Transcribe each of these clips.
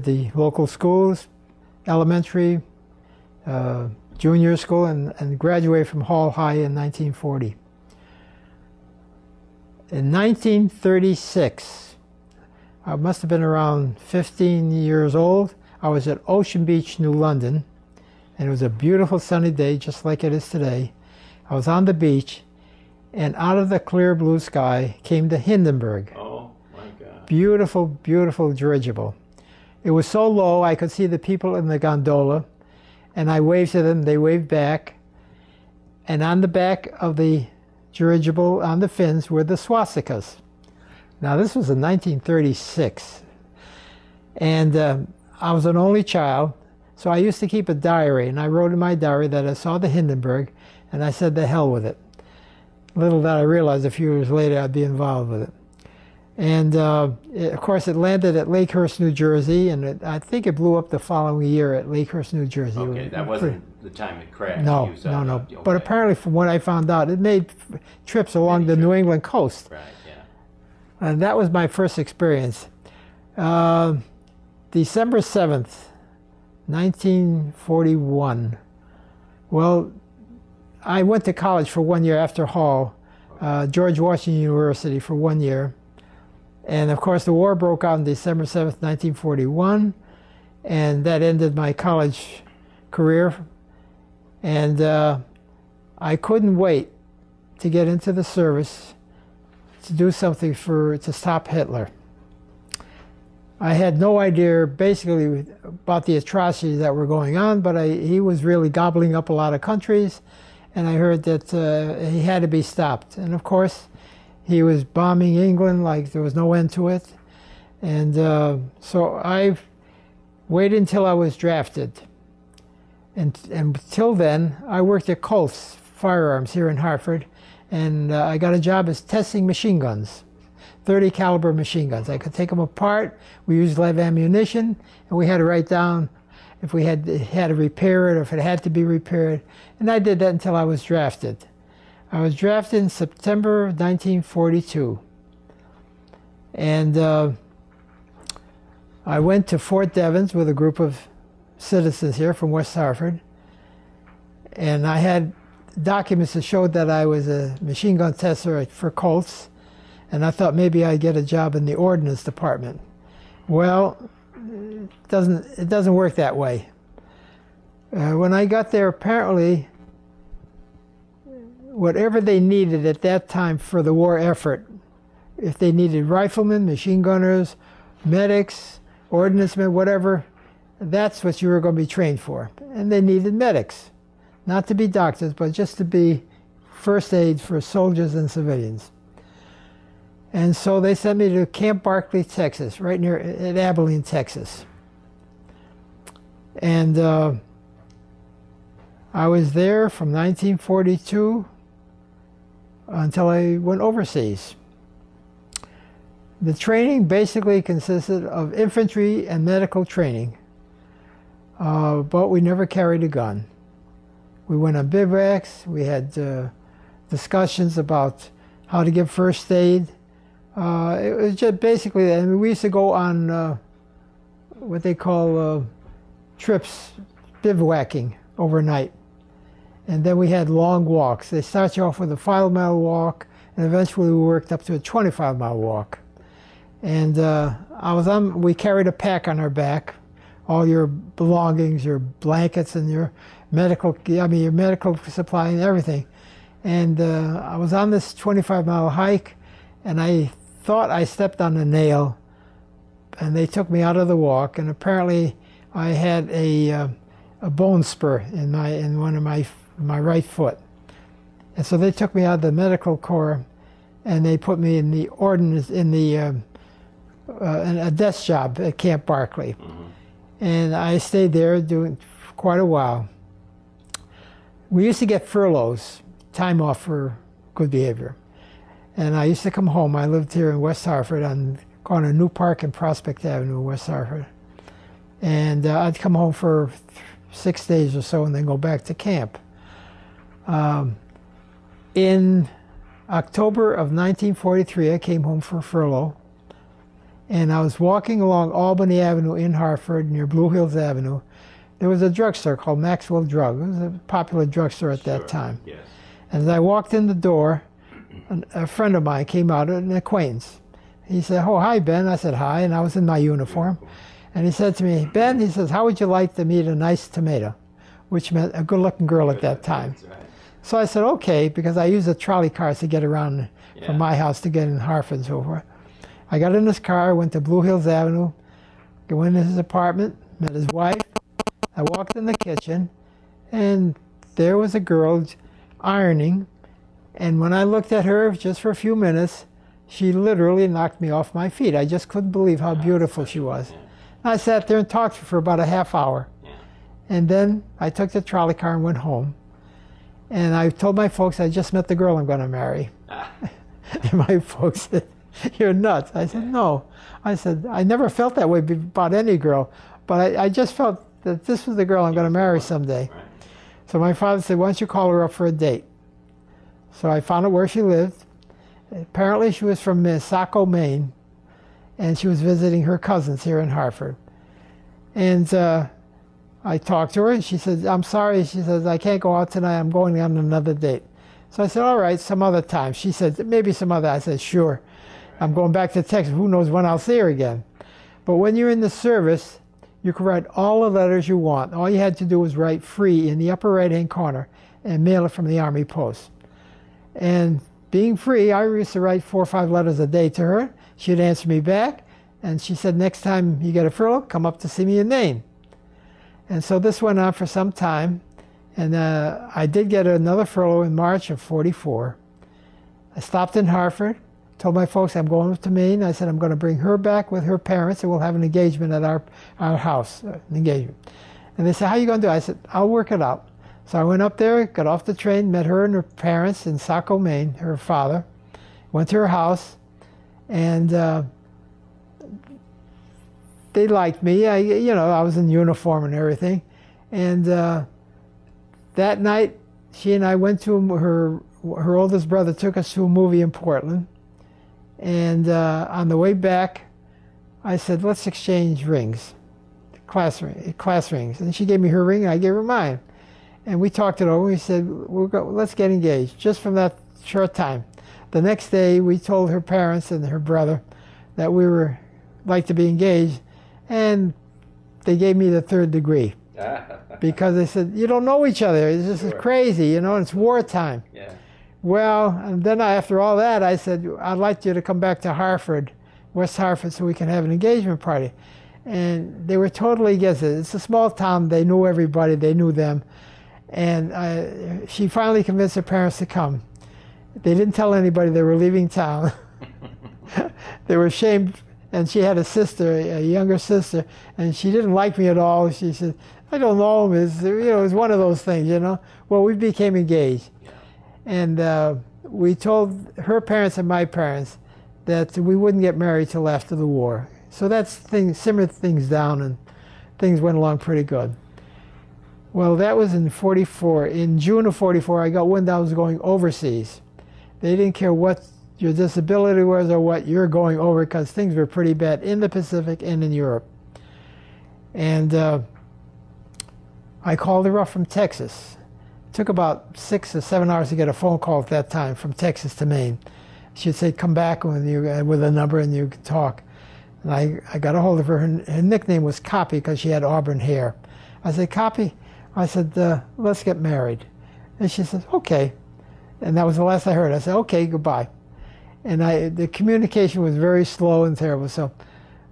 The local schools, elementary, junior school, and graduated from Hall High in 1940. In 1936, I must have been around 15 years old. I was at Ocean Beach, New London, and it was a beautiful sunny day, just like it is today. I was on the beach, and out of the clear blue sky came the Hindenburg. Oh my God. Beautiful, beautiful dirigible. It was so low I could see the people in the gondola, and I waved to them, they waved back, and on the back of the dirigible, on the fins, were the swastikas. Now this was in 1936, and I was an only child, so I used to keep a diary, and I wrote in my diary that I saw the Hindenburg, and I said the hell with it. Little did I realize a few years later I'd be involved with it. And of course it landed at Lakehurst, New Jersey, and I think it blew up the following year at Lakehurst, New Jersey. Okay, that wasn't the time it crashed. No, no. Okay. But apparently from what I found out, it made trips along the New England coast. Right, yeah. And that was my first experience. December 7th, 1941. Well, I went to college for 1 year after Hall, George Washington University for 1 year. And of course the war broke out on December 7th, 1941, and that ended my college career. And I couldn't wait to get into the service to do something to stop Hitler. I had no idea basically about the atrocities that were going on, but he was really gobbling up a lot of countries, and I heard that he had to be stopped. And of course, he was bombing England like there was no end to it. And so I waited until I was drafted. And until then, I worked at Colt's Firearms here in Hartford, and I got a job as testing machine guns, 30 caliber machine guns. I could take them apart. We used live ammunition, and we had to write down if we had to repair it or if it had to be repaired. And I did that until I was drafted. I was drafted in September 1942, and I went to Fort Devens with a group of citizens here from West Hartford, and I had documents that showed that I was a machine gun tester for Colts, and I thought maybe I'd get a job in the Ordnance Department. Well, it doesn't work that way. When I got there, apparently, whatever they needed at that time for the war effort, if they needed riflemen, machine gunners, medics, ordnancemen, whatever, that's what you were going to be trained for. And they needed medics, not to be doctors, but just to be first aid for soldiers and civilians. And so they sent me to Camp Barkley, Texas, right near at Abilene, Texas. And I was there from 1942 until I went overseas. The training basically consisted of infantry and medical training, but we never carried a gun. We went on bivouacs, we had discussions about how to give first aid. It was just basically, I mean, we used to go on what they call trips, bivouacking overnight. And then we had long walks. They start you off with a 5-mile walk, and eventually we worked up to a 25-mile walk. And we carried a pack on our back, all your belongings, your blankets, and your medical supply and everything. And I was on this 25-mile hike, and I thought I stepped on a nail, and they took me out of the walk. And apparently, I had a bone spur in one of my right foot. And so they took me out of the medical corps, and they put me in the ordnance, in a desk job at Camp Barkley. Mm-hmm. And I stayed there doing quite a while. We used to get furloughs, time off for good behavior. And I used to come home. I lived here in West Hartford on the corner of New Park and Prospect Avenue in West Hartford. And I'd come home for 6 days or so and then go back to camp. In October of 1943, I came home for furlough, And I was walking along Albany Avenue in Hartford near Blue Hills Avenue. There was a drugstore called Maxwell Drug. It was a popular drugstore at that time. Yes. As I walked in the door, a friend of mine came out, an acquaintance. He said, "Oh, hi, Ben." I said, "Hi," and I was in my uniform. And he said to me, "Ben," he says, "how would you like to meet a nice tomato?" Which meant a good-looking girl at that time. That's right. So I said, "Okay," because I used the trolley cars to get around from my house to get in Hartford and so forth. I got in his car, went to Blue Hills Avenue, went into his apartment, met his wife. I walked in the kitchen, and there was a girl ironing. And when I looked at her just for a few minutes, she literally knocked me off my feet. I just couldn't believe how beautiful she was. Yeah. I sat there and talked to her for about a half hour. Yeah. And then I took the trolley car and went home. And I told my folks I just met the girl I'm going to marry. And my folks said, "You're nuts." I said, "No." I said, "I never felt that way about any girl, but I just felt that this was the girl I'm going to marry someday." Right. So my father said, "Why don't you call her up for a date?" So I found out where she lived. Apparently she was from Saco, Maine, and she was visiting her cousins here in Hartford. And I talked to her, and she said, "I'm sorry," she says, "I can't go out tonight. I'm going on another date." So I said, "All right, some other time." She said, "Maybe some other." I said, "Sure. I'm going back to Texas. Who knows when I'll see her again." But when you're in the service, you can write all the letters you want. All you had to do was write "free" in the upper right-hand corner and mail it from the Army Post. And being free, I used to write 4 or 5 letters a day to her. She'd answer me back, and she said, "Next time you get a furlough, come up to see me in Maine." And so this went on for some time, and I did get another furlough in March of '44. I stopped in Hartford, told my folks I'm going up to Maine. I said I'm going to bring her back with her parents, and we'll have an engagement at our house, an engagement. And they said, "How are you going to do it?" I said, "I'll work it out." So I went up there, got off the train, met her and her parents in Saco, Maine, her father, went to her house, and they liked me. I was in uniform and everything. And that night, she and I went to her oldest brother took us to a movie in Portland. And on the way back, I said, "Let's exchange rings, class rings." And she gave me her ring, and I gave her mine. And we talked it over. We said, "Let's get engaged." Just from that short time. The next day, we told her parents and her brother that we were like to be engaged, and they gave me the 3rd degree because they said, "You don't know each other. This is crazy, it's wartime." Yeah. Well, and then after all that, I said, "I'd like you to come back to Hartford, West Hartford, so we can have an engagement party." And they were totally against it. It's a small town. They knew everybody. They knew them. And she finally convinced her parents to come. They didn't tell anybody they were leaving town. They were ashamed, and she had a sister, a younger sister, and she didn't like me at all. She said, "I don't know him." It was one of those things, Well, we became engaged. And we told her parents and my parents that we wouldn't get married till after the war. So simmered things down, and things went along pretty good. Well, that was in '44. In June of '44, I got wind I was going overseas. They didn't care what your disability was or what you're going over, because things were pretty bad in the Pacific and in Europe. And I called her up from Texas. It took about 6 or 7 hours to get a phone call at that time from Texas to Maine. She'd say, "Come back with a number and you can talk." And I got a hold of her. Her nickname was Copy because she had auburn hair. I said, "Copy," I said, "let's get married." And she said, "Okay." And that was the last I heard. I said, "Okay, goodbye." And the communication was very slow and terrible. So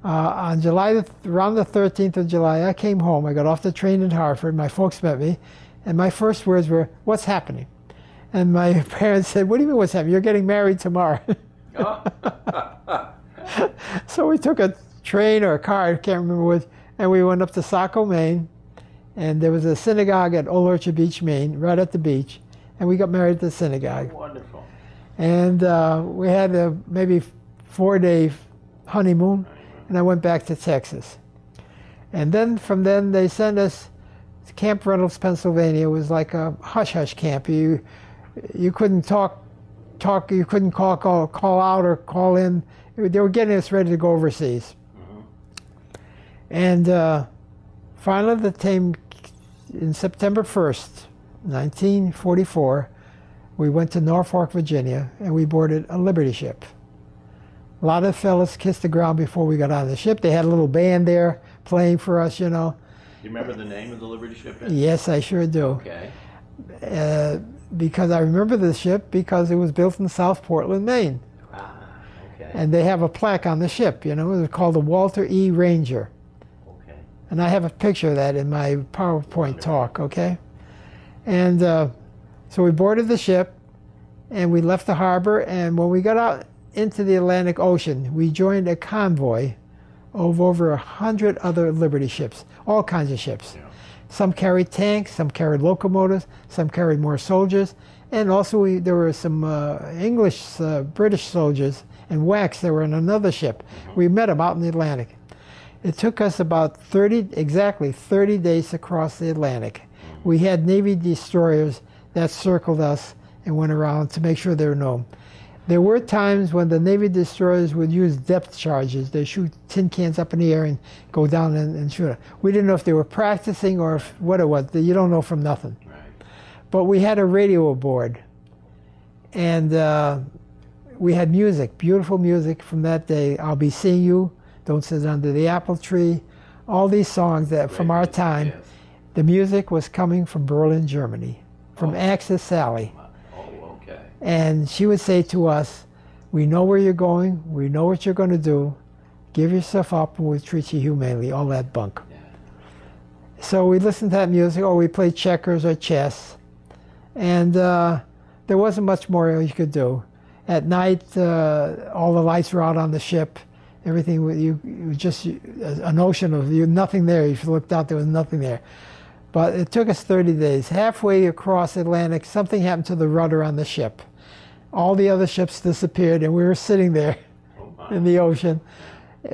on around the 13th of July, I came home. I got off the train in Hartford. My folks met me. And my first words were, "What's happening?" And my parents said, "What do you mean what's happening? You're getting married tomorrow." So we took a train or a car, I can't remember which, and we went up to Saco, Maine. And there was a synagogue at Old Orchard Beach, Maine, right at the beach. And we got married at the synagogue. Wonderful. And we had a maybe 4-day honeymoon, and I went back to Texas. And then from then they sent us to Camp Reynolds, Pennsylvania. It was like a hush-hush camp. You couldn't talk. You couldn't call out or call in. They were getting us ready to go overseas. And finally, the team, in September 1st, 1944, we went to Norfolk, Virginia, and we boarded a Liberty ship. A lot of fellas kissed the ground before we got on the ship. They had a little band there playing for us, you know. You remember the name of the Liberty ship? Yes, I sure do. Okay. Because I remember the ship because it was built in South Portland, Maine. Ah, okay. And they have a plaque on the ship, you know. It was called the Walter E. Ranger. Okay. And I have a picture of that in my PowerPoint talk, okay? And so we boarded the ship, and we left the harbor, and when we got out into the Atlantic Ocean, we joined a convoy of over 100 other Liberty ships, all kinds of ships. Yeah. Some carried tanks, some carried locomotives, some carried more soldiers, and also there were some English, British soldiers and WACs that were in another ship. We met them out in the Atlantic. It took us about exactly 30 days to cross the Atlantic. We had Navy destroyers that circled us and went around to make sure they were known. There were times when the Navy destroyers would use depth charges. They shoot tin cans up in the air and go down and shoot it. We didn't know if they were practicing or what it was. You don't know from nothing. Right. But we had a radio aboard, and we had music, beautiful music from that day. I'll Be Seeing You, Don't Sit Under the Apple Tree, all these songs that from our time. Yes. The music was coming from Berlin, Germany, from Axis Sally. And she would say to us, we know where you're going, we know what you're going to do, give yourself up and we'll treat you humanely, all that bunk. Yeah. So we listened to that music, or we played checkers or chess, and there wasn't much more you could do. At night, all the lights were out on the ship, everything, it was just an ocean of nothing there. If you looked out, there was nothing there. But it took us 30 days. Halfway across the Atlantic, something happened to the rudder on the ship. All the other ships disappeared, and we were sitting there in the ocean.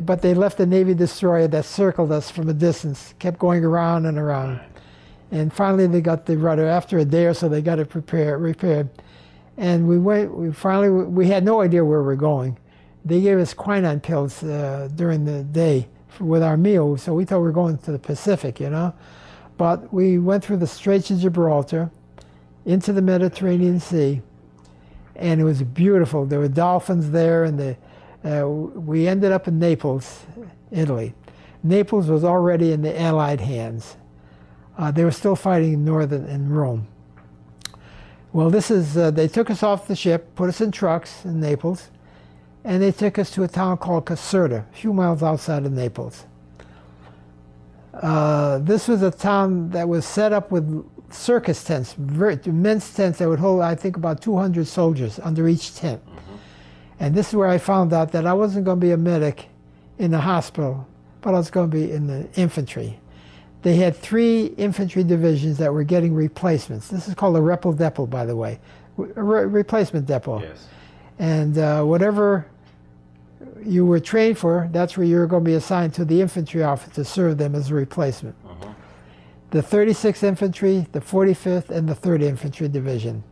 But they left a Navy destroyer that circled us from a distance, kept going around and around. And finally, they got the rudder. After a day or so, they got it repaired. And we had no idea where we were going. They gave us quinine pills during the day with our meal, so we thought we were going to the Pacific, you know. But we went through the Straits of Gibraltar, into the Mediterranean Sea, and it was beautiful. There were dolphins there, and we ended up in Naples, Italy. Naples was already in the Allied hands. They were still fighting in Rome. Well, they took us off the ship, put us in trucks in Naples, and they took us to a town called Caserta, a few miles outside of Naples. This was a town that was set up with circus tents, immense tents that would hold, I think, about 200 soldiers under each tent. And this is where I found out that I wasn't going to be a medic in the hospital, but I was going to be in the infantry. They had 3 infantry divisions that were getting replacements. This is called a Repel Depot, by the way, a replacement depot. Yes. And whatever you were trained for, that's where you were going to be assigned to the infantry office to serve them as a replacement. The 36th Infantry, the 45th, and the 3rd Infantry Division.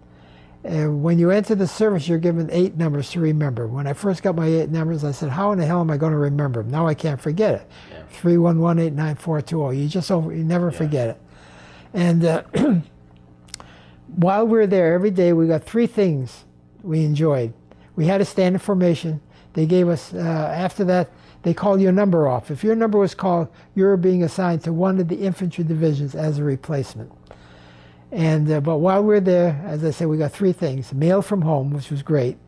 And when you enter the service, you're given 8 numbers to remember. When I first got my 8 numbers, I said, how in the hell am I going to remember them? Now I can't forget it. Yeah. 311-89420. You never forget it. And while we were there every day, we got 3 things we enjoyed. We had a standing formation. They gave us, after that, they called your number off. If your number was called, you were being assigned to one of the infantry divisions as a replacement. And but while we were there, as I said, we got 3 things. Mail from home, which was great.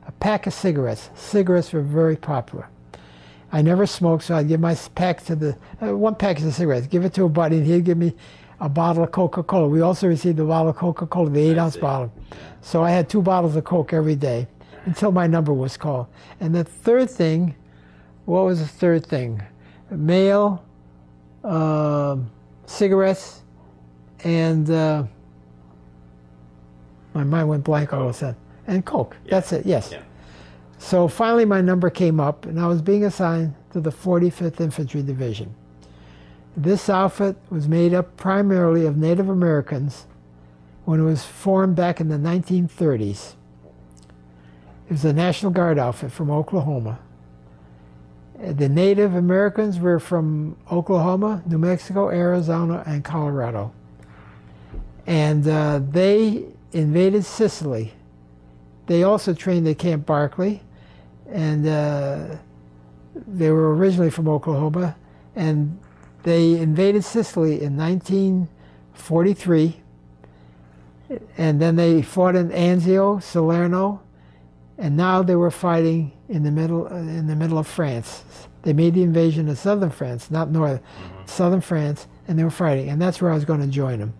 A pack of cigarettes. Cigarettes were very popular. I never smoked, so I'd give my pack to the, 1 package of cigarettes, give it to a buddy, and he'd give me a bottle of Coca-Cola. We also received a bottle of Coca-Cola, the 8-ounce bottle. So I had 2 bottles of Coke every day until my number was called. And the 3rd thing, what was the 3rd thing? Mail, cigarettes, and my mind went blank all of a sudden. And Coke. Yeah. That's it, yes. Yeah. So finally my number came up, and I was being assigned to the 45th Infantry Division. This outfit was made up primarily of Native Americans when it was formed back in the 1930s. It was a National Guard outfit from Oklahoma. The Native Americans were from Oklahoma, New Mexico, Arizona, and Colorado. And they invaded Sicily. They also trained at Camp Barkley, and they were originally from Oklahoma, and they invaded Sicily in 1943, and then they fought in Anzio, Salerno, and now they were fighting in the middle of France. They made the invasion of southern France, not northern, southern France, and they were fighting, and that's where I was going to join them.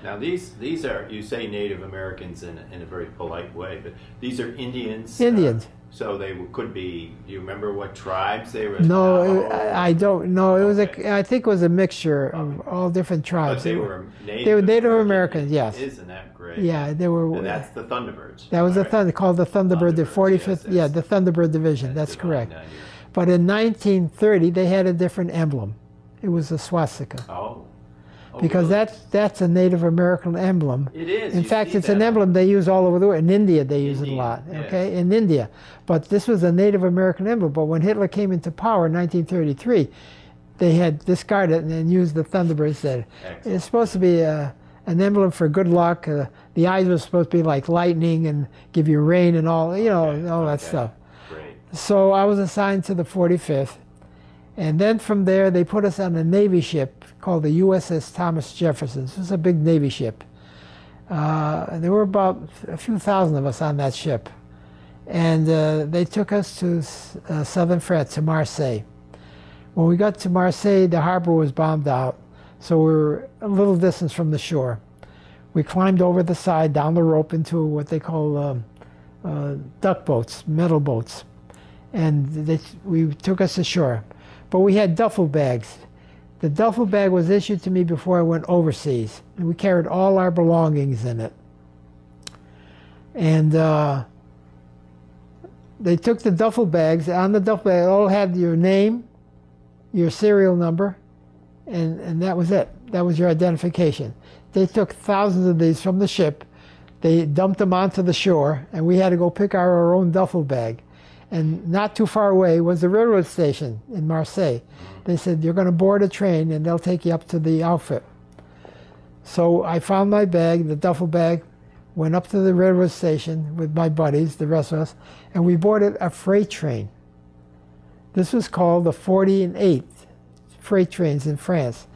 Now these are, you say Native Americans in a very polite way, but these are Indians. Indians. So they could be. Do you remember what tribes they were? No, I don't know. It was I think it was a mixture of all different tribes. But they were Native. They were Native Americans. Yes. Isn't that great? Yeah, they were. And that's the Thunderbirds. That was called the Thunderbird, the 45th. Yes, yeah, the Thunderbird Division. That's correct. But in 1930, they had a different emblem. It was a swastika. Oh. Because really? that's a Native American emblem. It is. In fact, it's an emblem they use all over the world. In India, they use it a lot. Yes. Okay, in India. But this was a Native American emblem. But when Hitler came into power in 1933, they had discarded it and used the Thunderbird instead. It's supposed to be an emblem for good luck. The eyes were supposed to be like lightning and give you rain and all, all that stuff. Great. So I was assigned to the 45th. And then from there, they put us on a Navy ship called the USS Thomas Jefferson. This was a big Navy ship. There were about a few thousand of us on that ship. And they took us to southern France, to Marseille. When we got to Marseille, the harbor was bombed out, so we were a little distance from the shore. We climbed over the side, down the rope, into what they call duck boats, metal boats. And we took us ashore. But we had duffel bags. The duffel bag was issued to me before I went overseas, and we carried all our belongings in it. And they took the duffel bags. On the duffel bag, it all had your name, your serial number, and that was it. That was your identification. They took thousands of these from the ship. They dumped them onto the shore, and we had to go pick our own duffel bag. And not too far away was the railroad station in Marseille. They said, you're going to board a train and they'll take you up to the outfit. So I found my bag, the duffel bag, went up to the railroad station with my buddies, the rest of us, and we boarded a freight train. This was called the 40 and 8 freight trains in France.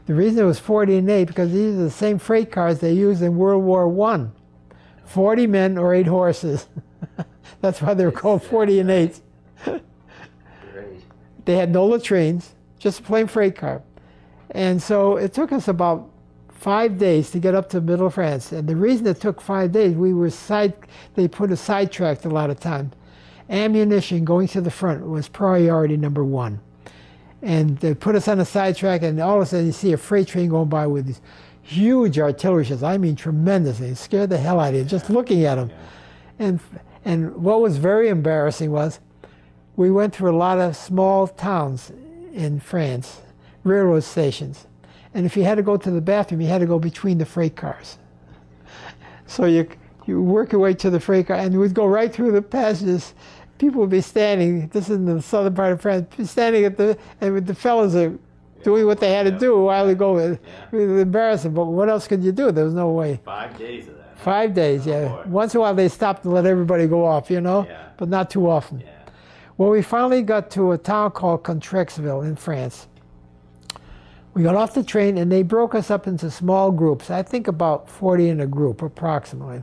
The reason it was 40 and 8 because these are the same freight cars they used in World War I. 40 men or 8 horses. That's why they were called 40 and 8. They had no latrines, just a plain freight car. And so it took us about 5 days to get up to the middle of France. And the reason it took 5 days, they put us sidetracked a lot of time. Ammunition going to the front was priority number 1. And they put us on a sidetrack, and all of a sudden you see a freight train going by with these huge artillery shells. I mean, tremendous. It scared the hell out of you just looking at them. And what was very embarrassing was we went through a lot of small towns in France, railroad stations. And if you had to go to the bathroom, you had to go between the freight cars. So you work your way to the freight car, and we'd go right through the passages. People would be standing, this is in the southern part of France, standing and the fellas are doing what they had to do a while ago. It was embarrassing, but what else could you do? There was no way. 5 days of that. 5 days, yeah. Boy. Once in a while they stopped and let everybody go off, but not too often. Yeah. Well, we finally got to a town called Contrexeville in France. We got off the train and they broke us up into small groups, I think about 40 in a group approximately.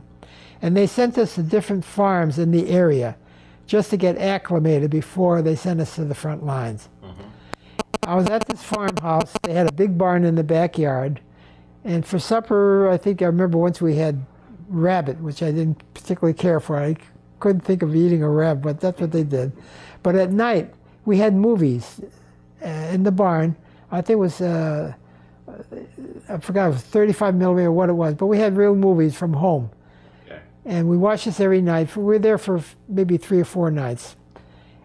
And they sent us to different farms in the area just to get acclimated before they sent us to the front lines. I was at this farmhouse. They had a big barn in the backyard. And for supper, I remember once we had rabbit, which I didn't particularly care for. I couldn't think of eating a rabbit, but that's what they did. But at night, we had movies in the barn. I think it was, I forgot, it was 35 millimeter what it was, but we had real movies from home. Okay. And we watched this every night. We were there for maybe 3 or 4 nights.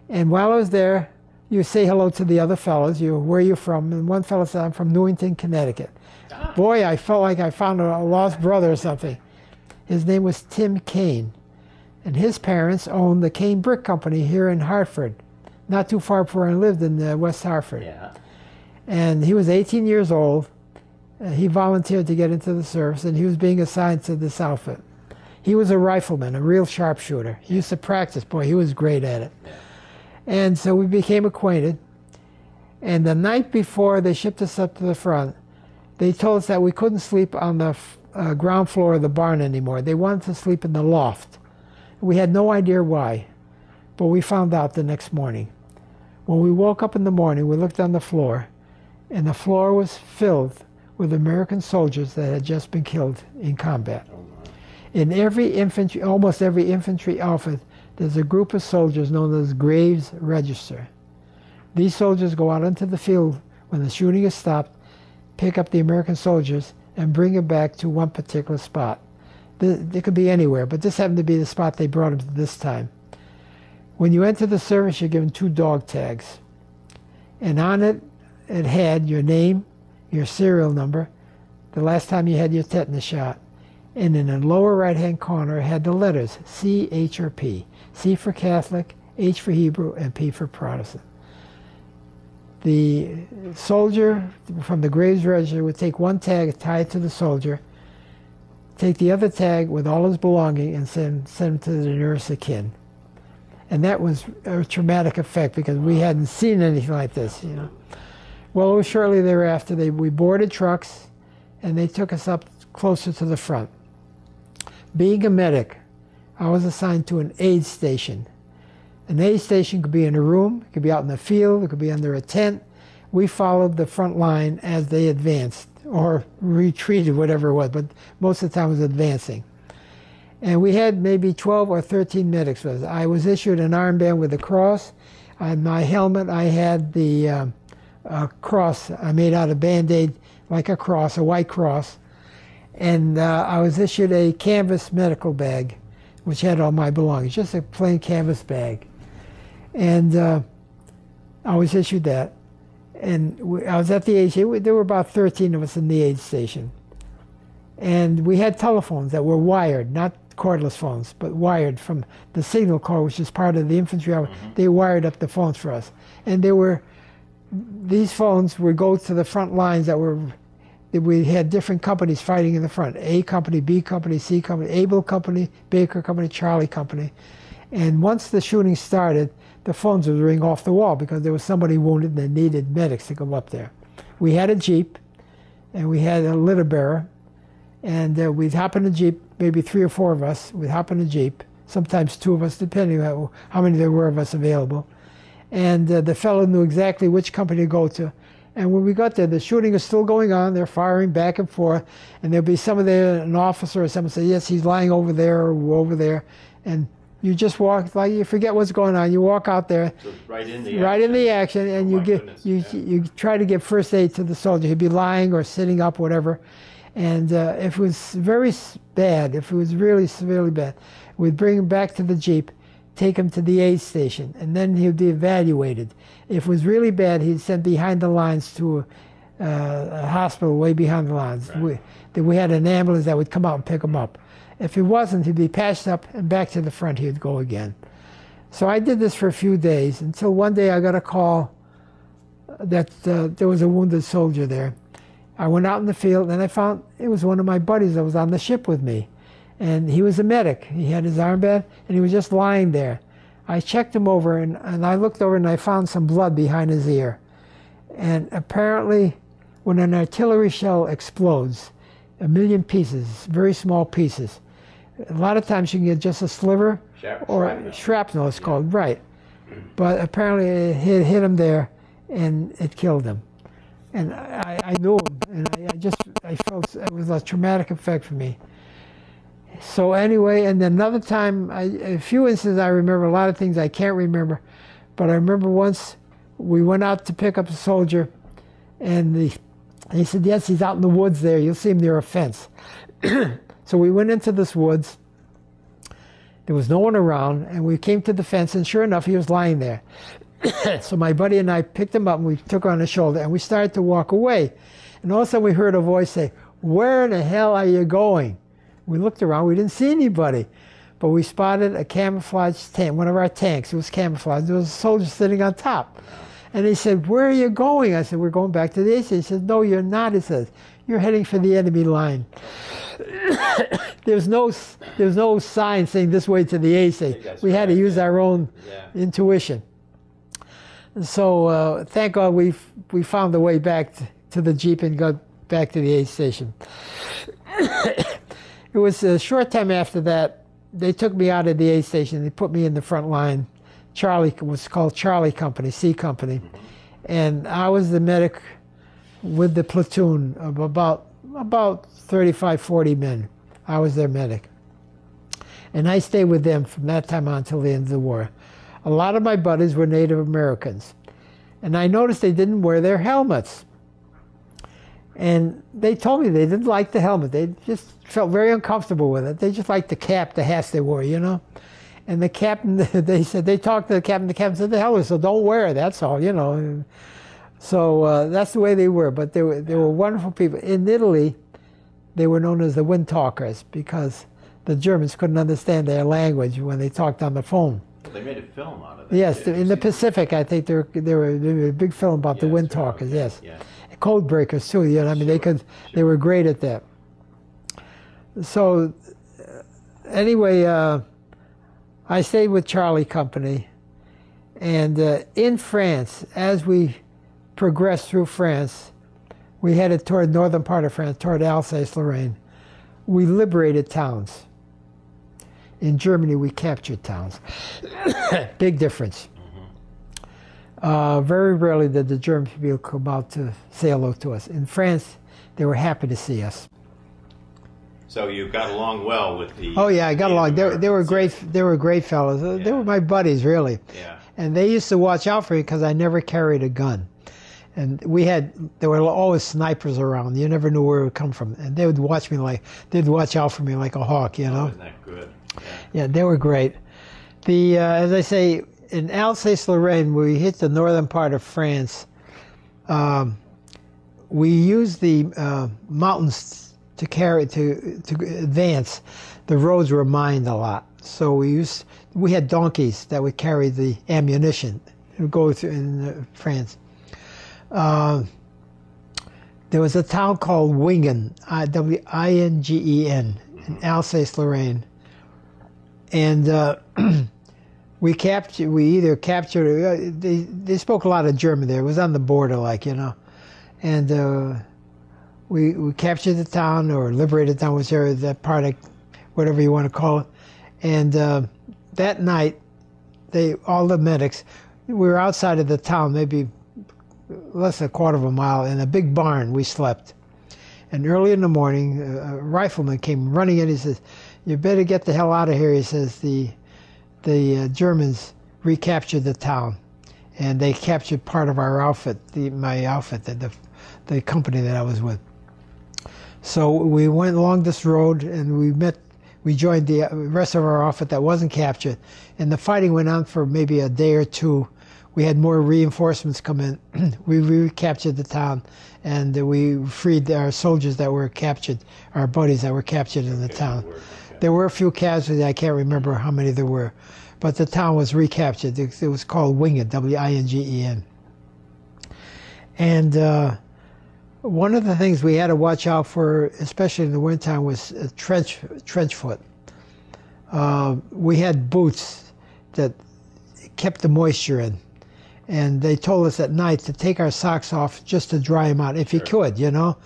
And while I was there, you say hello to the other fellows. Where are you from? And one fellow said, I'm from Newington, Connecticut. Boy, I felt like I found a lost brother or something. His name was Tim Kane. And his parents owned the Kane Brick Company here in Hartford. not too far from where I lived in West Hartford. Yeah. And he was 18 years old. He volunteered to get into the service, and he was being assigned to this outfit. He was a rifleman, a real sharpshooter. He used to practice. Boy, he was great at it. Yeah. And so we became acquainted. And the night before they shipped us up to the front, they told us that we couldn't sleep on the ground floor of the barn anymore. They wanted to sleep in the loft. We had no idea why, but we found out the next morning. When we woke up in the morning, we looked on the floor, and the floor was filled with American soldiers that had just been killed in combat. In every infantry, almost every infantry outfit, there's a group of soldiers known as Graves Register. These soldiers go out into the field when the shooting is stopped, pick up the American soldiers, and bring them back to one particular spot. They could be anywhere, but this happened to be the spot they brought them to this time. When you enter the service, you're given 2 dog tags. And on it, it had your name, your serial number, the last time you had your tetanus shot. And in the lower right-hand corner, it had the letters C, H, or P. C for Catholic, H for Hebrew, and P for Protestant. The soldier from the Graves Register would take one tag, tie it to the soldier, take the other tag with all his belongings, and send him to the nearest of kin. And that was a traumatic effect because we hadn't seen anything like this, you know. Well, it was shortly thereafter we boarded trucks, and they took us up closer to the front. Being a medic, I was assigned to an aid station. An aid station could be in a room, it could be out in the field, it could be under a tent. We followed the front line as they advanced, or retreated, whatever it was, but most of the time it was advancing. And we had maybe 12 or 13 medics with us. I was issued an armband with a cross. On my helmet, I had the cross I made out of Band-Aid, like a cross, a white cross. And I was issued a canvas medical bag, which had all my belongings, just a plain canvas bag. And I was issued that. And I was at the aid station. There were about 13 of us in the aid station. And we had telephones that were wired, not cordless phones, but wired from the signal corps, which is part of the infantry. They wired up the phones for us. And these phones would go to the front lines we had different companies fighting in the front. A company, B company, C company, Able company, Baker company, Charlie company. And once the shooting started, the phones would ring off the wall because there was somebody wounded and they needed medics to come up there. We had a Jeep, and we had a litter bearer, and we'd hop in a Jeep, maybe 3 or 4 of us, we'd hop in a Jeep, sometimes 2 of us, depending on how many there were of us available. And the fellow knew exactly which company to go to. And when we got there, the shooting is still going on. They're firing back and forth. And there'll be an officer or someone say, yes, he's lying over there or over there. And you just walk, like you forget what's going on. You walk out there, so right in the action, and you try to give first aid to the soldier. He'd be lying or sitting up, whatever. And if it was very bad, if it was really severely bad, we'd bring him back to the Jeep, take him to the aid station, and then he'd be evaluated. If it was really bad, he'd sent behind the lines to a hospital way behind the lines. Right. We had an ambulance that would come out and pick him up. If he wasn't, he'd be patched up, and back to the front he'd go again. So I did this for a few days, until one day I got a call that there was a wounded soldier there. I went out in the field, and I found it was one of my buddies that was on the ship with me. And he was a medic. He had his armband, and he was just lying there. I checked him over, and I looked over, and I found some blood behind his ear. And apparently, when an artillery shell explodes, 1 million pieces, very small pieces, a lot of times you can get just a sliver, or shrapnel it's called, right. But apparently it hit him there, and it killed him. And I knew him, and I felt it was a traumatic effect for me. So anyway, and then another time, a few instances I remember, a lot of things I can't remember, but I remember once we went out to pick up a soldier, and he said, yes, he's out in the woods there, you'll see him near a fence. So we went into this woods, there was no one around, and we came to the fence, and sure enough, he was lying there. So my buddy and I picked him up, and we took him on the shoulder, and we started to walk away. And all of a sudden we heard a voice say, where in the hell are you going? We looked around, we didn't see anybody. but we spotted a camouflage tank, one of our tanks. It was camouflaged. There was a soldier sitting on top. And he said, "Where are you going?" I said, "We're going back to the aid station." He said, "No, you're not." He says, "You're heading for the enemy line." There's no sign saying this way to the aid station. We had to use our own intuition. And so thank God we found the way back to the Jeep and got back to the aid station. It was a short time after that, they took me out of the aid station. They put me in the front line. Charlie was called Charlie Company, C Company. And I was the medic with the platoon of about 35, 40 men. I was their medic. And I stayed with them from that time on until the end of the war. A lot of my buddies were Native Americans. And I noticed they didn't wear their helmets. And they told me they didn't like the helmet. They just felt very uncomfortable with it. They just liked the cap, the hats they wore, you know. And the captain, they said, they talked to the captain said, "The hell with it, so don't wear it, that's all, you know." So that's the way they were, but they were wonderful people. In Italy, they were known as the wind talkers because the Germans couldn't understand their language when they talked on the phone. Well, they made a film out of it. Yes, in the Pacific, I think there were a big film about the wind talkers, yes. Yeah. Code breakers too, you know, I mean, they were great at that. So anyway, I stayed with Charlie Company, and in France, as we progressed through France, we headed toward northern part of France, toward Alsace-Lorraine. We liberated towns. In Germany, we captured towns. Big difference. Very rarely did the German people come out to say hello to us. In France, they were happy to see us. So you got along well with the... Oh yeah, I got along. They were great. They were great fellows. Yeah. They were my buddies, really. Yeah. And they used to watch out for me because I never carried a gun. And there were always snipers around. You never knew where it would come from. And they would watch me they'd watch out for me like a hawk, you know. Isn't that good? Yeah, they were great. As I say, in Alsace-Lorraine, when we hit the northern part of France, we used the mountains to advance. The roads were mined a lot, so we had donkeys that would carry the ammunition to go through in France. There was a town called Wingen, W-I-N-G-E-N, in Alsace-Lorraine, and we either captured. They spoke a lot of German there. It was on the border, like, you know, and we captured the town or liberated the town, whichever that part of, whatever you want to call it. And that night, all the medics, we were outside of the town, maybe less than a quarter of a mile, in a big barn. We slept. And early in the morning, a rifleman came running in. He says, "You better get the hell out of here." He says, the Germans recaptured the town, and they captured part of our outfit, my outfit, the company that I was with. So we went along this road, and we joined the rest of our outfit that wasn't captured, and the fighting went on for maybe a day or two. We had more reinforcements come in. We recaptured the town, and we freed our soldiers that were captured, our buddies that were captured in the town. There were a few casualties. I can't remember how many there were, but the town was recaptured. It was called Wingen, W-I-N-G-E-N. And one of the things we had to watch out for, especially in the wintertime, was trench foot. We had boots that kept the moisture in. And they told us at night to take our socks off just to dry them out, if you could, you know.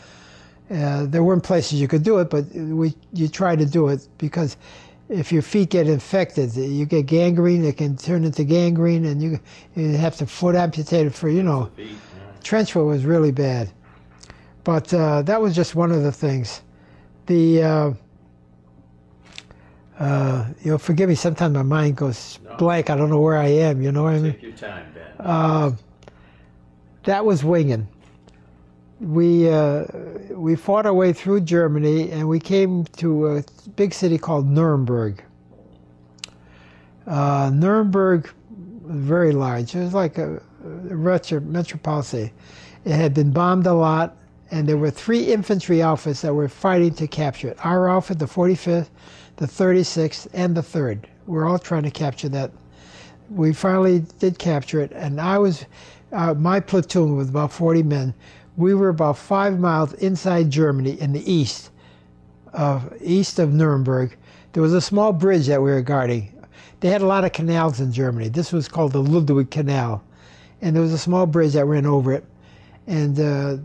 There weren't places you could do it, but you try to do it, because if your feet get infected, you get gangrene. It can turn into gangrene, and you have to foot amputated for, you know. Trench foot was really bad. But that was just one of the things. You'll forgive me, sometimes my mind goes blank. I don't know where I am, you know what I mean? Take your time, Ben. That was Wingen. We fought our way through Germany, and we came to a big city called Nuremberg. Nuremberg was very large. It was like a metropolitan city. It had been bombed a lot, and there were 3 infantry outfits that were fighting to capture it. Our outfit, the 45th, the 36th, and the 3rd. We're all trying to capture that. We finally did capture it, and I was, my platoon was about 40 men. We were about 5 miles inside Germany in the east of Nuremberg. There was a small bridge that we were guarding. They had a lot of canals in Germany. This was called the Ludwig Canal. And there was a small bridge that ran over it. And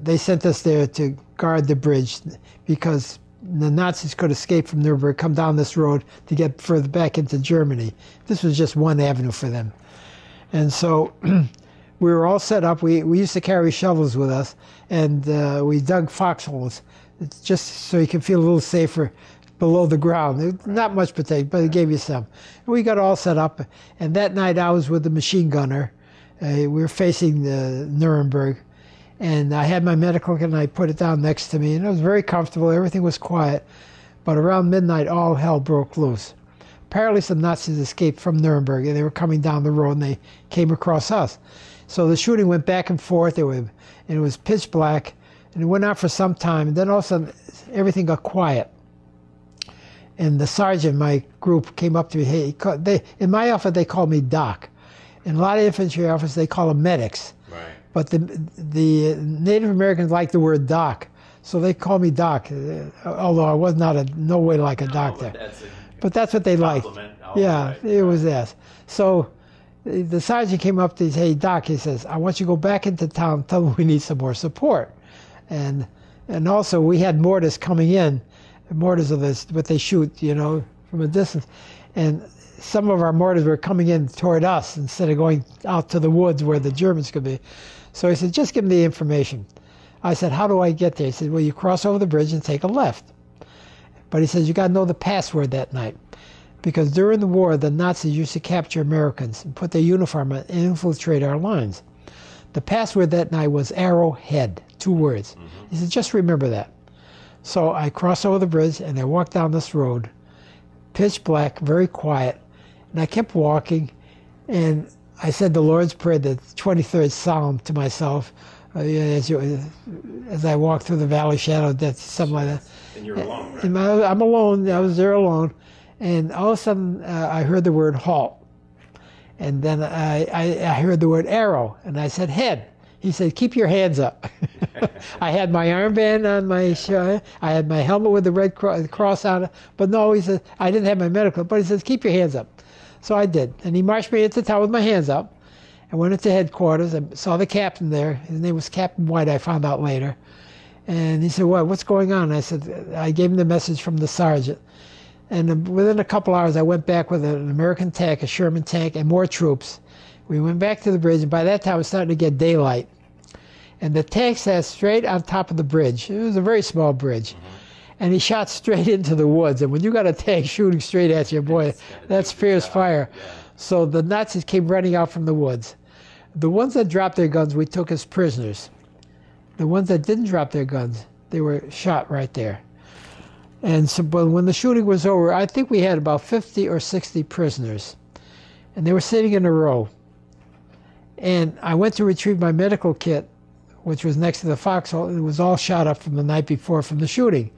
they sent us there to guard the bridge because the Nazis could escape from Nuremberg, come down this road to get further back into Germany. This was just one avenue for them. And so we were all set up. We used to carry shovels with us, and we dug foxholes just so you can feel a little safer below the ground. Not much protection, but it gave you some. We got all set up, and that night I was with the machine gunner. We were facing Nuremberg, and I had my medical kit, and I put it down next to me, and it was very comfortable. Everything was quiet, but around midnight, all hell broke loose. Apparently some Nazis escaped from Nuremberg, and they were coming down the road, and they came across us. So the shooting went back and forth, and it was pitch black, and it went on for some time, and then all of a sudden, everything got quiet. And the sergeant in my group came up to me. Hey, in my outfit, they called me Doc. In a lot of infantry outfits, they call them medics. Right. But the Native Americans like the word Doc, so they call me Doc, although I was no way like a doctor. But that's what they liked. Yeah, it was that. So the sergeant came up to me, hey, Doc, he says, I want you to go back into town, tell them we need some more support. And also, we had mortars coming in. Mortars are what they shoot, you know, from a distance. And some of our mortars were coming in toward us instead of going out to the woods where the Germans could be. So he said, just give me the information. I said, how do I get there? He said, well, you cross over the bridge and take a left. But he says, you got to know the password that night. Because during the war, the Nazis used to capture Americans and put their uniform on and infiltrate our lines. The password that night was Arrowhead, 2 words. Mm-hmm. He said, just remember that. So I crossed over the bridge and I walked down this road, pitch black, very quiet. And I kept walking, and I said the Lord's Prayer, the 23rd Psalm, to myself as I walked through the valley shadow, that's something like that. And you're alone, right? And I'm alone. I was there alone. And all of a sudden, I heard the word halt. And then I heard the word arrow, and I said head. He said, keep your hands up. I had my armband on my shirt. I had my helmet with the red cross on it. But no, he said, I didn't have my medical, but he says, keep your hands up. So I did. And he marched me into town with my hands up. I went into headquarters. I saw the captain there. His name was Captain White, I found out later. And he said, what's going on? I said, I gave him the message from the sergeant. And within a couple hours, I went back with an American tank, a Sherman tank, and more troops. We went back to the bridge, and by that time, it was starting to get daylight. And the tank sat straight on top of the bridge. It was a very small bridge. Mm-hmm. And he shot straight into the woods. And when you got a tank shooting straight at you, boy, that's fierce fire. Yeah. So the Nazis came running out from the woods. The ones that dropped their guns, we took as prisoners. The ones that didn't drop their guns, they were shot right there. And so, but when the shooting was over, I think we had about 50 or 60 prisoners. And they were sitting in a row. And I went to retrieve my medical kit, which was next to the foxhole. It was all shot up from the night before from the shooting.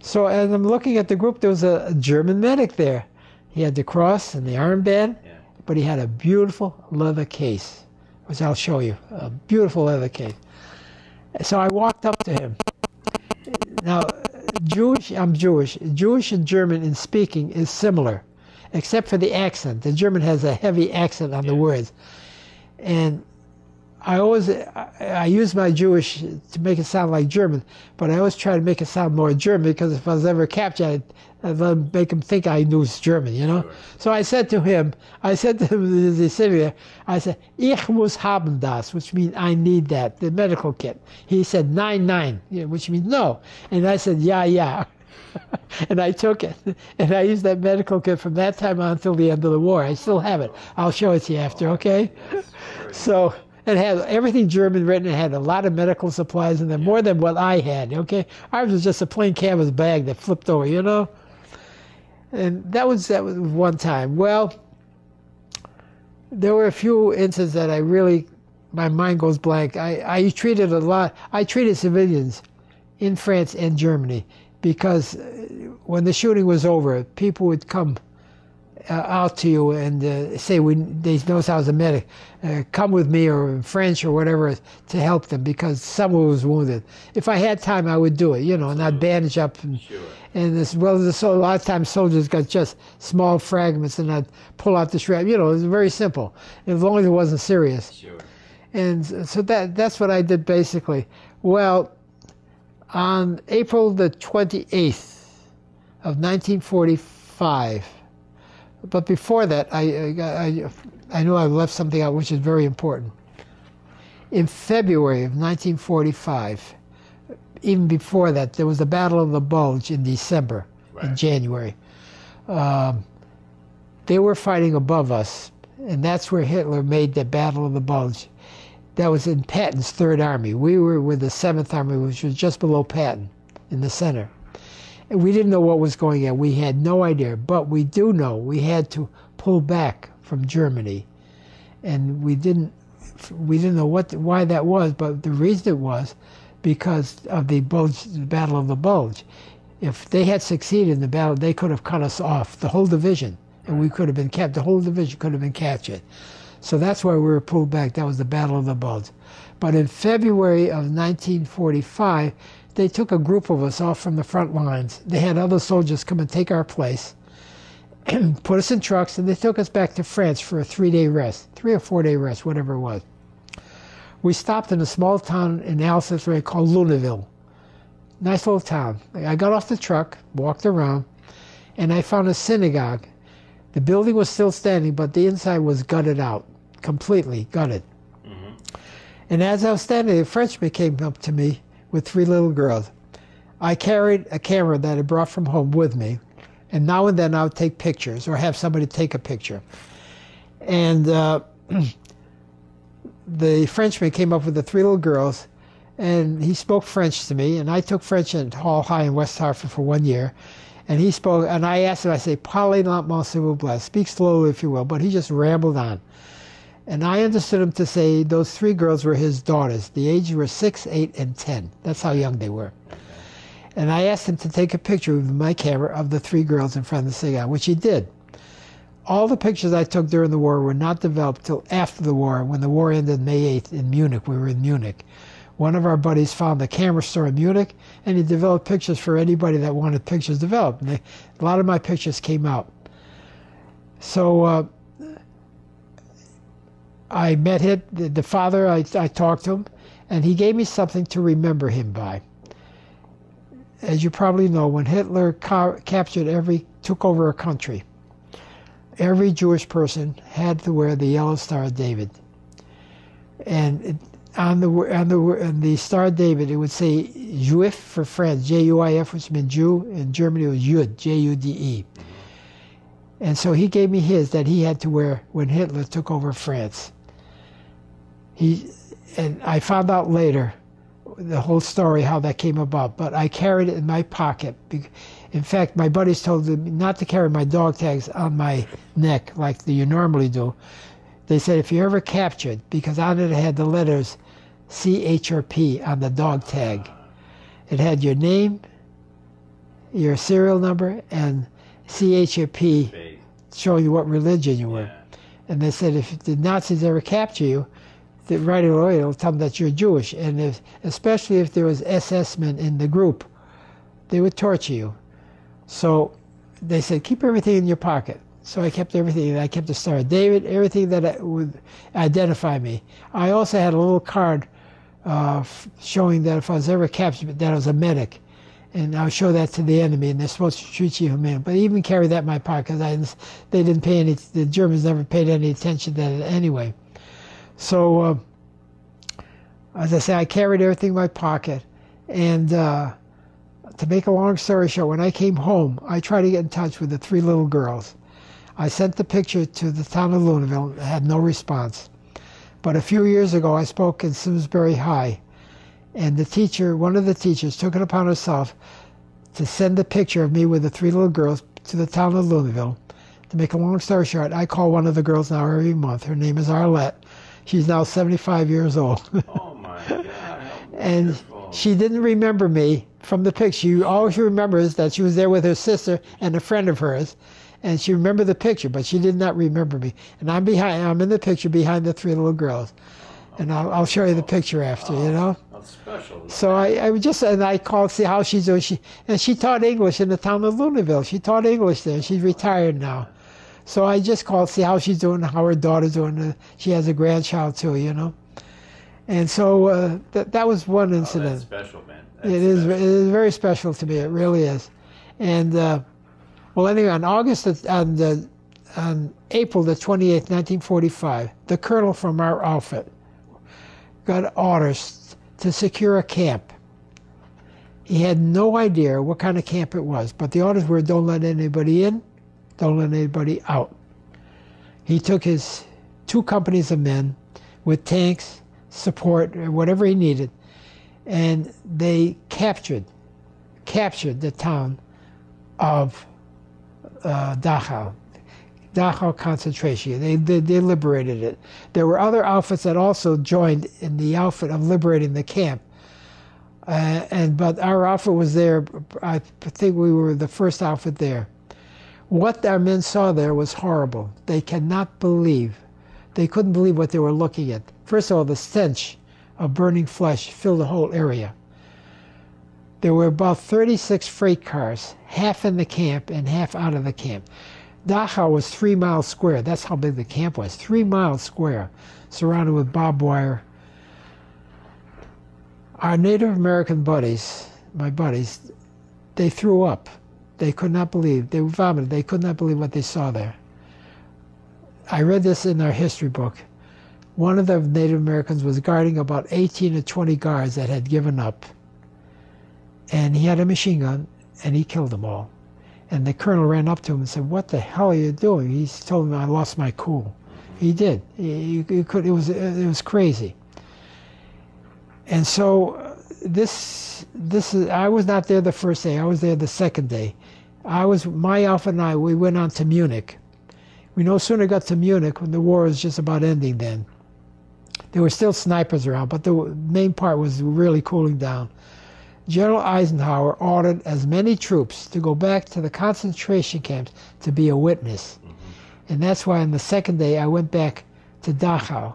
So as I'm looking at the group, there was a German medic there. He had the cross and the armband, but he had a beautiful leather case, which I'll show you, a beautiful leather case. So I walked up to him. Now, I'm Jewish. Jewish and German in speaking is similar, except for the accent. The German has a heavy accent on the words. And I use my Jewish to make it sound like German, but I always try to make it sound more German, because if I was ever captured, I'd make him think I knew German, you know? Sure. So I said to him, as he's sitting there, I said, Ich muss haben das, which means I need that, the medical kit. He said, nein, nein, which means no. And I said, yeah, yeah. And I took it. And I used that medical kit from that time on until the end of the war. I still have it. I'll show it to you after, okay? So it had everything German written. It had a lot of medical supplies in there, more than what I had, okay? Ours was just a plain canvas bag that flipped over, you know? And that was one time. Well, there were a few incidents that I really my mind goes blank. I treated civilians in France and Germany because when the shooting was over, people would come out to you and say, they noticed I was a medic, come with me, or in French or whatever, to help them because someone was wounded. If I had time, I would do it, you know, and I'd bandage up. And as well as a lot of times soldiers got just small fragments and I'd pull out the shred. You know, it was very simple, as long as it wasn't serious. Sure. And so that's what I did basically. Well, on April the 28th of 1945, but before that, I knew I left something out which is very important. In February of 1945, even before that, there was the Battle of the Bulge in December, in January. They were fighting above us, and that's where Hitler made the Battle of the Bulge. That was in Patton's Third Army. We were with the 7th Army, which was just below Patton, in the center. And we didn't know what was going on. We had no idea, but we do know we had to pull back from Germany, and we didn't know why that was. But the reason it was because of the Battle of the Bulge. If they had succeeded in the battle, they could have cut us off, the whole division, and we could have been kept. The whole division could have been captured. So that's why we were pulled back. That was the Battle of the Bulge. But in February of 1945. They took a group of us off from the front lines. They had other soldiers come and take our place, put us in trucks, and they took us back to France for a 3-day rest, 3 or 4 day rest, whatever it was. We stopped in a small town in Alsace called Luneville. Nice little town. I got off the truck, walked around, and I found a synagogue. The building was still standing, but the inside was gutted out, completely gutted. And as I was standing, a Frenchman came up to me with 3 little girls. I carried a camera that I brought from home with me, and now and then I would take pictures or have somebody take a picture. And the Frenchman came up with the 3 little girls, and he spoke French to me, and I took French at Hall High in West Hartford for 1 year. And he spoke, and I asked him, I say, "Parlez lentement, s'il vous plaît," speak slowly if you will, but he just rambled on. And I understood him to say those 3 girls were his daughters. The ages were 6, 8, and 10. That's how young they were. And I asked him to take a picture with my camera of the 3 girls in front of the synagogue, which he did. All the pictures I took during the war were not developed till after the war. When the war ended May 8th in Munich, we were in Munich. One of our buddies found a camera store in Munich, and he developed pictures for anybody that wanted pictures developed. And a lot of my pictures came out. So I met the father, I talked to him, and he gave me something to remember him by. As you probably know, when Hitler took over a country, every Jewish person had to wear the yellow Star of David. And on the Star of David, it would say Juif for France, J-U-I-F, which meant Jew. In Germany, it was Yud, J-U-D-E. And so he gave me his that he had to wear when Hitler took over France. And I found out later the whole story, how that came about, but I carried it in my pocket. In fact, my buddies told me not to carry my dog tags on my neck like you normally do. They said, if you're ever captured, because on it had the letters C, H, or P on the dog tag. It had your name, your serial number, and C, H, or P showing you what religion you were. And they said, if the Nazis ever capture you, right away it'll tell them that you're Jewish. And especially if there was SS men in the group, they would torture you. So they said, keep everything in your pocket. So I kept everything. I kept the Star of David, everything that would identify me. I also had a little card showing that if I was ever captured, that I was a medic. And I would show that to the enemy, and they're supposed to treat you human. But I even carry that in my pocket. They didn't pay any. The Germans never paid any attention to that anyway. So, as I say, I carried everything in my pocket. And to make a long story short, when I came home, I tried to get in touch with the 3 little girls. I sent the picture to the town of Luneville. I had no response. But a few years ago, I spoke in Simsbury High. And the teacher, one of the teachers, took it upon herself to send a picture of me with the 3 little girls to the town of Luneville. To make a long story short, I call one of the girls now every month. Her name is Arlette. She's now 75 years old. Oh my God! How And wonderful. she didn't remember me from the picture. She always remembers that she was there with her sister and a friend of hers, and she remembered the picture, but she did not remember me. And I'm in the picture behind the three little girls, and I'll show you the picture after. You know. That's special. So I called to see how she's doing. She taught English in the town of Luneville. She taught English there. She's retired now. So I just called to see how she's doing, how her daughter's doing. She has a grandchild too, you know. And so that was one incident. That's special, man. That's It is special. very special to me. It really is. And well, anyway, on April the 28th, 1945, the colonel from our outfit got orders to secure a camp. He had no idea what kind of camp it was, but the orders were don't let anybody in, don't let anybody out. He took his 2 companies of men with tanks, support, or whatever he needed, and they captured the town of Dachau. Dachau concentration. They liberated it. There were other outfits that also joined in the outfit of liberating the camp. But our outfit was there. I think we were the first outfit there. What our men saw there was horrible. They couldn't believe what they were looking at. First of all, the stench of burning flesh filled the whole area. There were about 36 freight cars, half in the camp and half out of the camp. Dachau was 3 miles square. That's how big the camp was, 3 miles square, surrounded with barbed wire. Our Native American buddies, my buddies, they threw up. They could not believe. They vomited. They could not believe what they saw there. I read this in our history book. One of the Native Americans was guarding about 18 or 20 guards that had given up. And he had a machine gun, and he killed them all. And the colonel ran up to him and said, "What the hell are you doing?" He told him, "I lost my cool." He did. It was crazy. And so I was not there the first day. I was there the second day. My outfit and we went on to Munich. We no sooner got to Munich when the war was just about ending then. There were still snipers around, but the main part was really cooling down. General Eisenhower ordered as many troops to go back to the concentration camps to be a witness. Mm-hmm. And that's why on the second day I went back to Dachau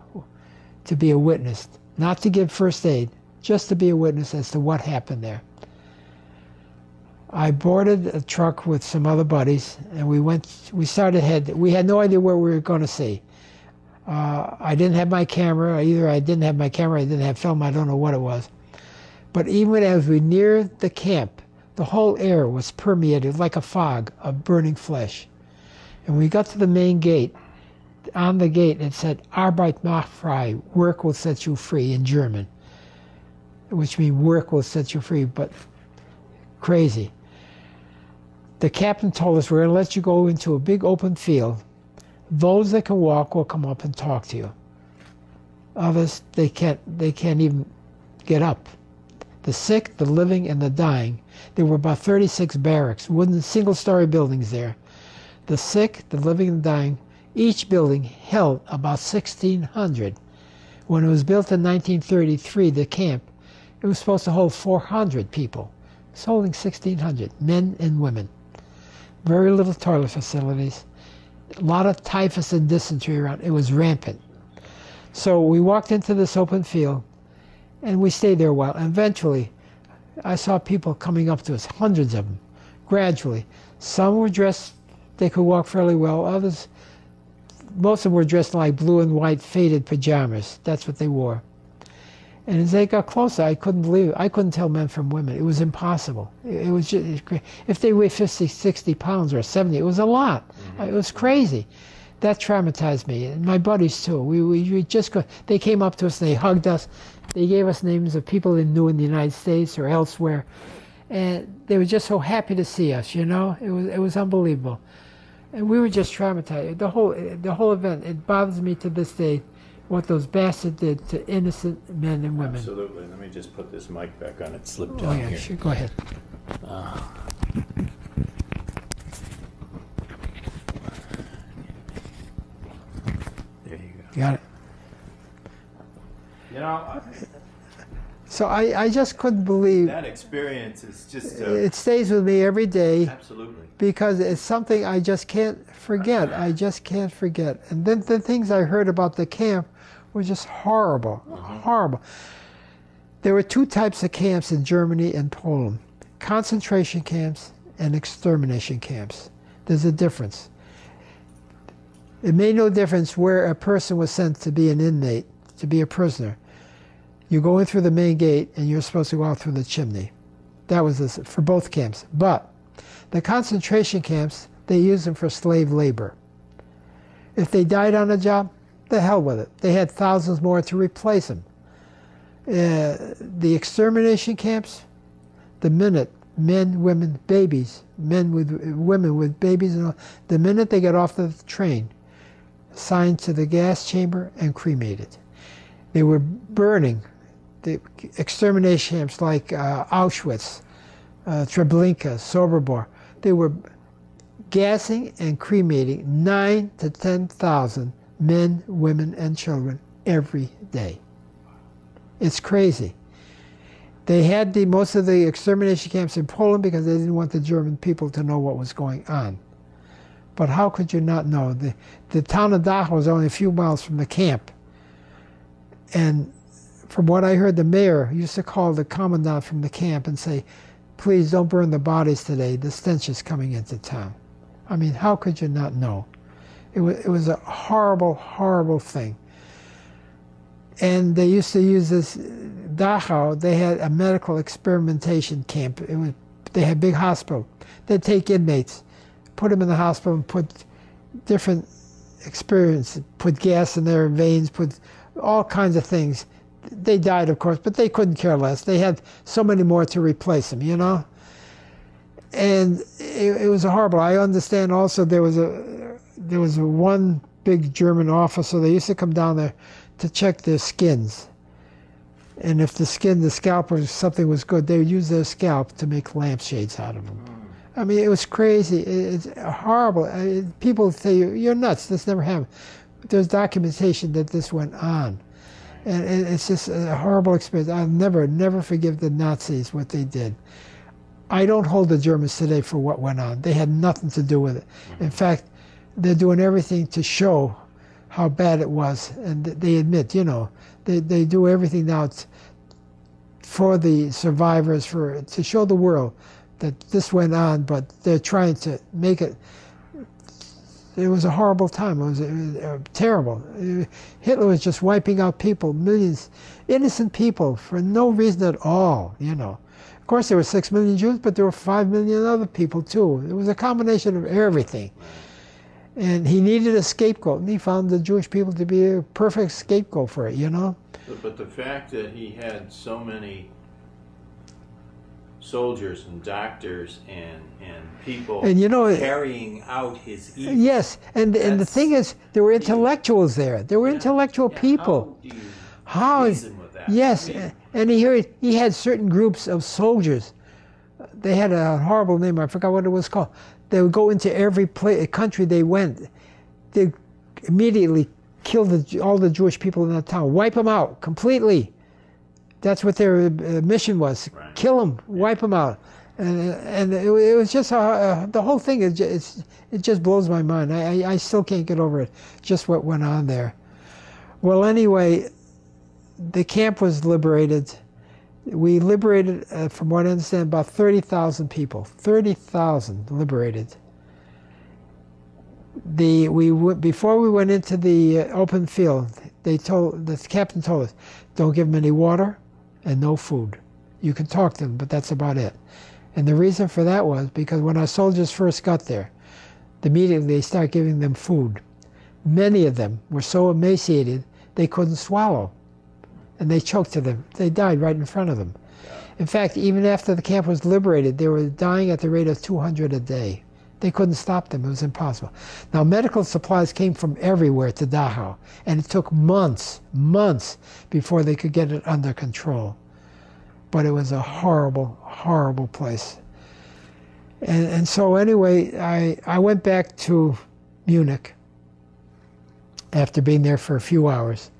to be a witness. Not to give first aid, just to be a witness as to what happened there. I boarded a truck with some other buddies, and we started ahead. We had no idea where we were going to see. I didn't have my camera. Either I didn't have my camera, I didn't have film, I don't know what it was. But even as we neared the camp, the whole air was permeated like a fog of burning flesh. And we got to the main gate. On the gate it said, "Arbeit macht frei," work will set you free in German. Which means work will set you free, but crazy. The captain told us, "We're going to let you go into a big open field. Those that can walk will come up and talk to you. Others, they can't even get up." The sick, the living, and the dying. There were about 36 barracks, wooden single-story buildings there. The sick, the living, and the dying, each building held about 1,600. When it was built in 1933, the camp, it was supposed to hold 400 people. It's holding 1,600, men and women. Very little toilet facilities. A lot of typhus and dysentery around. It was rampant. So we walked into this open field, and we stayed there a while. And eventually, I saw people coming up to us, hundreds of them, gradually. Some were dressed, they could walk fairly well. Others, most of them were dressed in like blue and white faded pajamas. That's what they wore. And as they got closer, I couldn't believe it. I couldn't tell men from women. It was impossible. It was just, if they weighed 50, 60 pounds or 70, it was a lot. Mm-hmm. It was crazy. That traumatized me, and my buddies too. We just they came up to us and they hugged us. They gave us names of people they knew in the United States or elsewhere, and they were just so happy to see us. You know, it was unbelievable, and we were just traumatized. The whole event. It bothers me to this day what those bastards did to innocent men and women. Absolutely. Let me just put this mic back on. It slipped down here. Sure. Go ahead. There you go. Got it. So I just couldn't believe. That experience is just... It stays with me every day. Absolutely. Because it's something I just can't forget. I just can't forget. And then the things I heard about the camp were just horrible, horrible. There were two types of camps in Germany and Poland: concentration camps and extermination camps. There's a difference. It made no difference where a person was sent to be an inmate, to be a prisoner. You go in through the main gate and you're supposed to go out through the chimney. That was this for both camps. But the concentration camps, they used them for slave labor. If they died on the job, the hell with it. They had thousands more to replace them. The extermination camps, the minute men, women, babies, women with babies, and all, the minute they got off the train, assigned to the gas chamber and cremated. They were burning. The extermination camps like Auschwitz, Treblinka, Sobibor, they were gassing and cremating 9,000 to 10,000 men, women, and children every day. It's crazy. They had most of the extermination camps in Poland because they didn't want the German people to know what was going on. But how could you not know? The town of Dachau was only a few miles from the camp. And from what I heard, the mayor used to call the commandant from the camp and say, please don't burn the bodies today. The stench is coming into town. I mean, how could you not know? It was a horrible, horrible thing. And they used to use this, Dachau, they had a medical experimentation camp. They had a big hospital. They'd take inmates, put them in the hospital and put different experiments, put gas in their veins, put all kinds of things. They died, of course, but they couldn't care less. They had so many more to replace them, you know? And it was horrible. I understand also there was one big German officer. They used to come down there to check their skins. And if the scalp or something was good, they would use their scalp to make lampshades out of them. I mean, it was crazy. It's horrible. People say, you're nuts, this never happened. But there's documentation that this went on. And it's just a horrible experience. I'll never forgive the Nazis, what they did. I don't hold the Germans today for what went on. They had nothing to do with it. In fact, they're doing everything to show how bad it was. And they admit, you know, they do everything now for the survivors, to show the world that this went on, but they're trying to make it. It was a horrible time. It was terrible. Hitler was just wiping out people, millions, innocent people, for no reason at all, you know. Of course, there were 6 million Jews, but there were 5 million other people, too. It was a combination of everything. And he needed a scapegoat, and he found the Jewish people to be a perfect scapegoat for it, you know. But the fact that he had so many soldiers and doctors and people, and you know, carrying out his evil. Yes, and the thing is, there were intellectuals there. There were intellectual people. How do you reason with that? Yes, I mean, and he had certain groups of soldiers. They had a horrible name. I forgot what it was called. They would go into every country they went. They'd immediately kill all the Jewish people in that town, wipe them out completely. That's what their mission was. Right. Kill them, wipe them out. And it was just, the whole thing, it just blows my mind. I still can't get over it, just what went on there. Well, anyway, the camp was liberated. We liberated, from what I understand, about 30,000 people. 30,000 liberated. Before we went into the open field, the captain told us, don't give them any water and no food. You can talk to them, but that's about it. And the reason for that was because when our soldiers first got there, immediately they started giving them food. Many of them were so emaciated they couldn't swallow. And they choked to them. They died right in front of them. In fact, even after the camp was liberated, they were dying at the rate of 200 a day. They couldn't stop them. It was impossible. Now, medical supplies came from everywhere to Dachau, and it took months before they could get it under control. But it was a horrible, horrible place. And so anyway, I went back to Munich after being there for a few hours.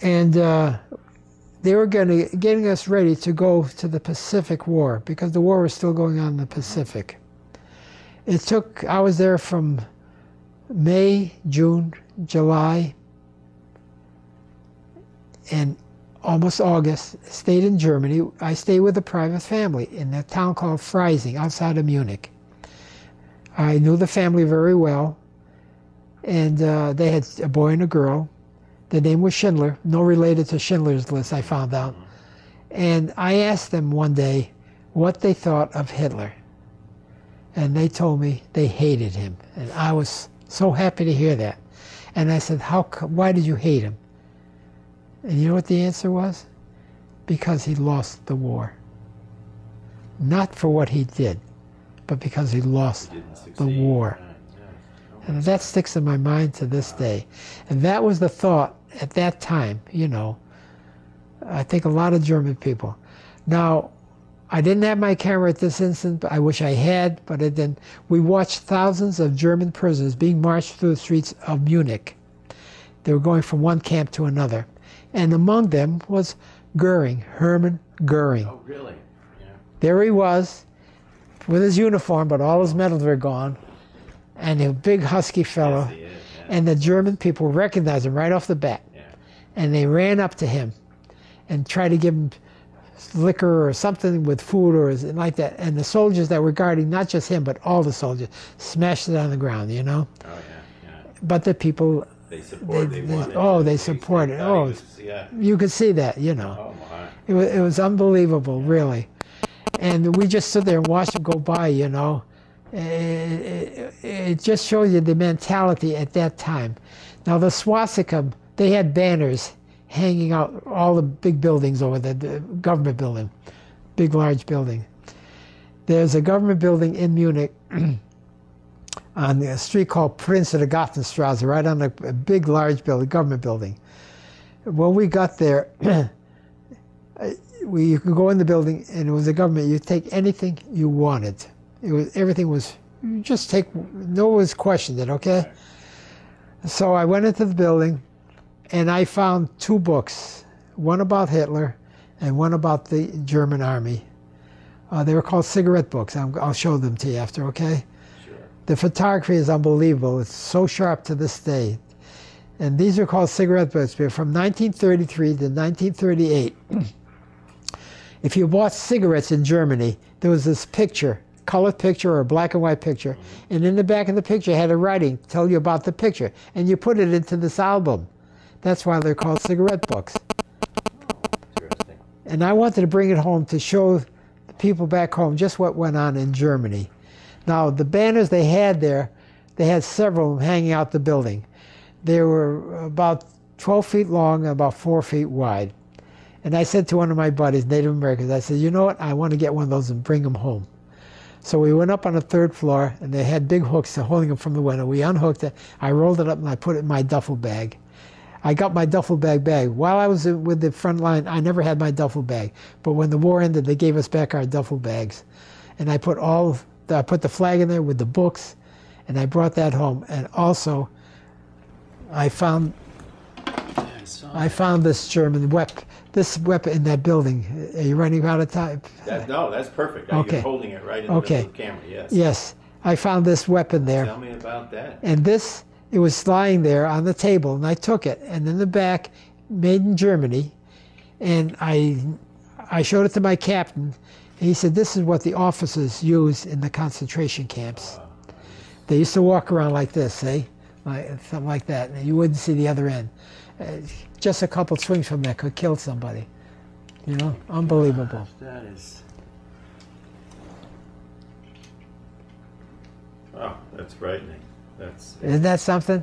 And the they were getting us ready to go to the Pacific War, because the war was still going on in the Pacific. I was there from May, June, July, and almost August. Stayed in Germany. I stayed with a private family in a town called Freising, outside of Munich. I knew the family very well, and they had a boy and a girl. The name was Schindler, no related to Schindler's List, I found out. And I asked them one day what they thought of Hitler. And they told me they hated him. And I was so happy to hear that. And I said, why did you hate him? And you know what the answer was? Because he lost the war. Not for what he did, but because he lost the war. And that sticks in my mind to this day. And that was the thought at that time, you know. I think a lot of German people. Now, I didn't have my camera at this instant, but I wish I had, but I didn't. We watched thousands of German prisoners being marched through the streets of Munich. They were going from one camp to another. And among them was Goering, Hermann Goering. Oh, really? Yeah. There he was, with his uniform, but all his medals were gone. And a big husky fellow. Yes, he is, yeah. And the German people recognized him right off the bat. Yeah. And they ran up to him and tried to give him liquor or something with food or like that. And the soldiers that were guarding, not just him, but all the soldiers, smashed it on the ground, you know? Oh, yeah, yeah. But the people, They supported they supported. Oh, yeah. you could see that, you know. Oh, my. It was unbelievable, really. And we just stood there and watched him go by, you know. It just shows you the mentality at that time. Now the swastika, they had banners hanging out all the big buildings over there, the government building, big large building. There's a government building in Munich on a street called Prinz of the Gartenstrasse, right on a big large building, government building. When we got there, you could go in the building and it was a government, you take anything you wanted. Everything was, just take, no one was questioned it, okay? So I went into the building and I found two books, one about Hitler and one about the German army. They were called cigarette books. I'll show them to you after, okay? Sure. The photography is unbelievable. It's so sharp to this day. And these are called cigarette books. They're from 1933 to 1938. If you bought cigarettes in Germany, there was this picture, colored picture or a black and white picture, and in the back of the picture had a writing tell you about the picture, and you put it into this album. That's why they're called cigarette books. Interesting. And I wanted to bring it home to show the people back home just what went on in Germany. Now, the banners they had there, they had several of them hanging out the building. They were about 12 feet long and about 4 feet wide. And I said to one of my buddies, Native Americans, I said, you know what, I want to get one of those and bring them home. So we went up on the third floor, and they had big hooks holding them from the window. We unhooked it, I rolled it up, and I put it in my duffel bag. I got my duffel bag. While I was with the front line, I never had my duffel bag. But when the war ended, they gave us back our duffel bags. And I put the flag in there with the books, and I brought that home. And also, I found this German weapon. This weapon in that building. Are you running out of time? No, that's perfect. Okay. You're holding it right in the middle of the camera, yes. Yes. I found this weapon there. Tell me about that. And it was lying there on the table, and I took it. And in the back, made in Germany. And I showed it to my captain. And he said, this is what the officers used in the concentration camps. They used to walk around like this, something like that. And you wouldn't see the other end. Just a couple swings from that could kill somebody. You know, unbelievable. That is. Oh, that's frightening. Isn't that something?